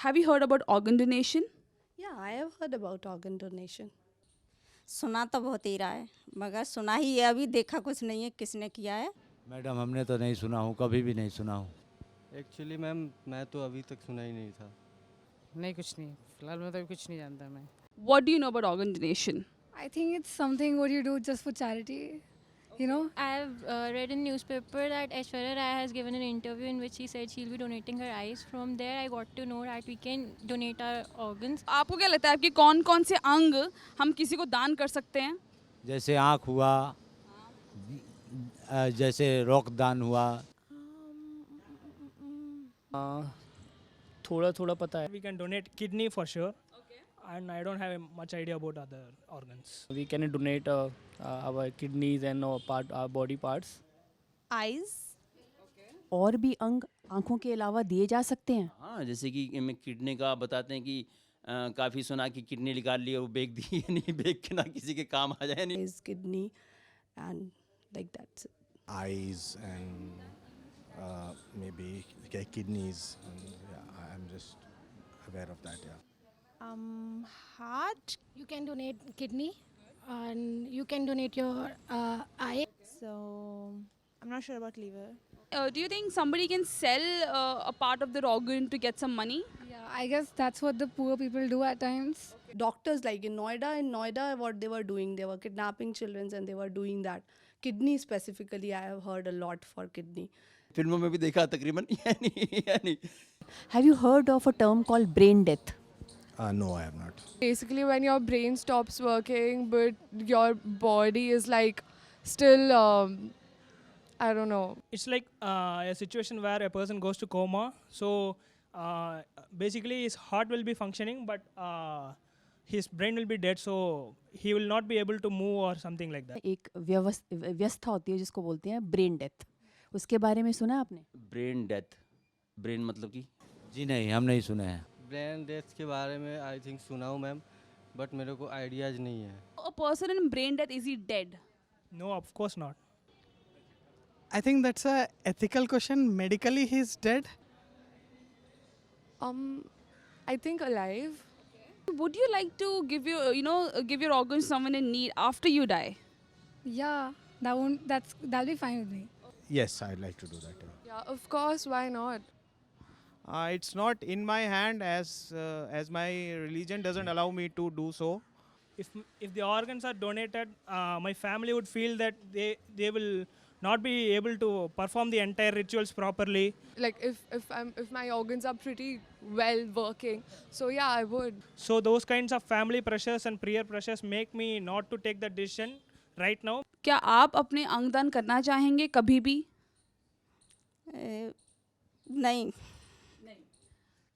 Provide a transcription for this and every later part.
Have you heard about organ donation? Yeah, I have heard about organ donation. सुना तो बहुत ही रहा है मगर सुना ही है, अभी देखा कुछ नहीं है किसने किया है। मैडम हमने तो नहीं सुना हूँ, कभी भी नहीं सुना हूँ। एक्चुअली मैम मैं तो अभी तक सुना ही नहीं था। नहीं कुछ नहीं, फिलहाल मैं तो अभी कुछ नहीं जानता मैं। What do you know about organ donation? I think it's something what you do just for charity. You know, I've read in newspaper that Aishwarya Rai has given an interview in which she said she'll be donating her eyes. From there, I got to know that we can donate our organs. आपको क्या लगता है कि कौन कौन से अंग हम किसी को दान कर सकते हैं? जैसे आँख हुआ, जैसे रक्तदान हुआ। थोड़ा थोड़ा पता है। We can donate kidney for sure. And I don't have much idea about other organs. We can donate our kidneys and our body parts. Eyes और भी अंग आंखों के अलावा दिए जा सकते हैं। हाँ, जैसे कि मैं किडनी का बताते हैं कि काफ़ी सुना कि किडनी निकाल ली और वो बेच दी या नहीं, बेच के ना किसी के काम आ जाए नहीं। Is kidney and like that. Eyes and maybe kidneys. And, yeah, I'm just aware of that. Yeah. heart. You can donate kidney, and you can donate your eye. So I'm not sure about liver. Do you think somebody can sell a part of their organ to get some money? Yeah, I guess that's what the poor people do at times. Doctors like in Noida, what they were doing, they were kidnapping children and they were doing that. Kidney specifically, I have heard a lot for kidney. फिल्मों में भी देखा तकरीबन, यानी Have you heard of a term called brain death? No, I have not. Basically, when your brain stops working, but your body is like still, I don't know. It's like a situation where a person goes to coma. So basically his heart will be functioning, but his brain will be dead. So he will not be able to move or something like that. एक व्यवस्था होती है जिसको बोलते हैं brain death. उसके बारे में सुना आपने? ब्रेन डेथ, ब्रेन मतलब कि जी नहीं, हम नहीं सुने हैं। ब्रेन डेथ के बारे में आई थिंक सुना हूँ मैम, बट मेरे को आइडियाज़ नहीं है। A person in brain death, is he dead? No, of course not. I think that's a ethical question. Medically, he's dead. I think alive. Would you like to give your organs to someone in need after you die? Yeah, that'll be fine with me. Yes, I'd like to do that. Yeah. Yeah, of course. Why not? It's not in my hand as my religion doesn't allow me to do so. If the organs are donated, my family would feel that they will not be able to perform the entire rituals properly. Like if my organs are pretty well working, so yeah, I would. So those kinds of family pressures and peer pressures make me not to take that decision right now. क्या आप अपने अंग दान करना चाहेंगे कभी भी? नहीं।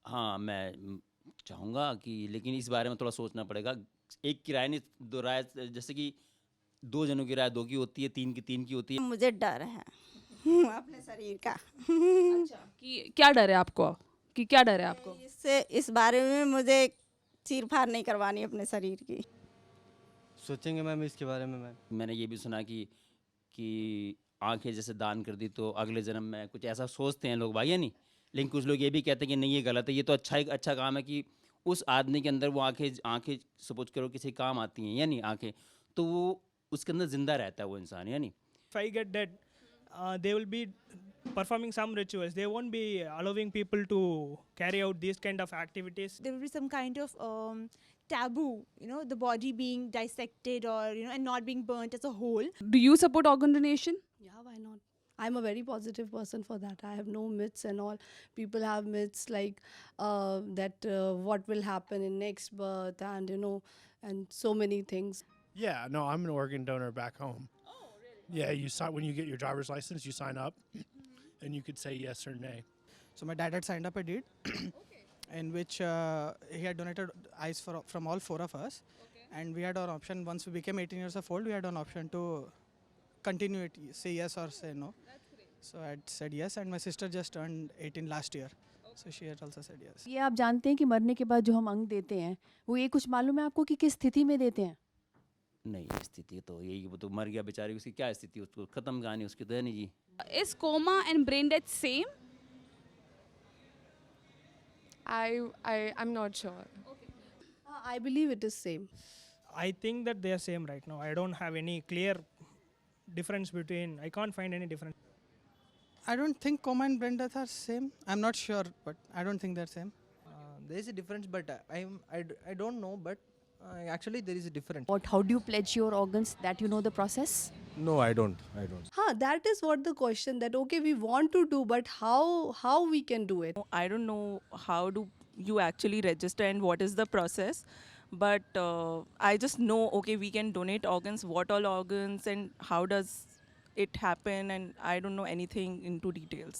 हाँ, मैं चाहूँगा कि, लेकिन इस बारे में थोड़ा सोचना पड़ेगा। एक की राय नहीं, दो राय, जैसे कि दो जनों की राय दो की होती है, तीन की होती है। मुझे डर है अपने शरीर का। अच्छा, कि क्या डर है आपको? कि क्या डर है आपको? इससे इस बारे में मुझे चीर फाड़ नहीं करवानी अपने शरीर की। सोचेंगे मैम इसके बारे में। मैंने ये भी सुना कि आंखें जैसे दान कर दी तो अगले जन्म में कुछ ऐसा सोचते हैं लोग भाई, या नहीं? लेकिन कुछ लोग ये भी कहते हैं कि नहीं, ये गलत है। ये तो अच्छा काम है कि उस आदमी के अंदर वो आंखें सपोज करो किसी काम आती हैं, या नहीं आंखें, तो वो उसके अंदर जिंदा रहता है वो इंसान, या नहीं? If I get dead, they will be performing some rituals. They won't be allowing people to carry out these kind of activities. There will be some kind of taboo, the body being dissected or and not being burnt as a whole. Do you support organ donation? Yeah, why not? I'm a very positive person for that. I have no myths and all. People have myths like that what will happen in next birth and and so many things. Yeah, no, I'm an organ donor back home. Oh, really? Yeah, you sign when you get your driver's license, you sign up, and you could say yes or nay. So my dad had signed up a deed, in which he had donated eyes from all four of us, and we had our option. Once we became 18 years of old, we had an option to continue it, say yes or say no. So I said yes, and my sister just turned 18 last year. So she had also said yes. ये आप जानते हैं कि मरने के बाद जो हम अंग देते हैं वो ये कुछ मालूम है आपको कि किस स्थिति में देते हैं? नहीं, स्थिति तो यही, वो तो मर गया बेचारी, उसकी क्या स्थिति, उसको खत्म कहानी उसकी तो है नहीं जी। Is coma and brain death same? I'm not sure. I believe it is same. I think that they are same right now. I don't have any clear difference between. I can't find any difference. I don't think coma and brain death are same. I'm not sure, but I don't think they're same. There is a difference, but I don't know. But actually, there is a difference. How do you pledge your organs? That you know the process? No, I don't. I don't. That is what the question, that okay, we want to do, but how we can do it? I don't know how do you actually register and what is the process, but I just know, okay, we can donate organs, what all organs and how does it happen, and I don't know anything into details.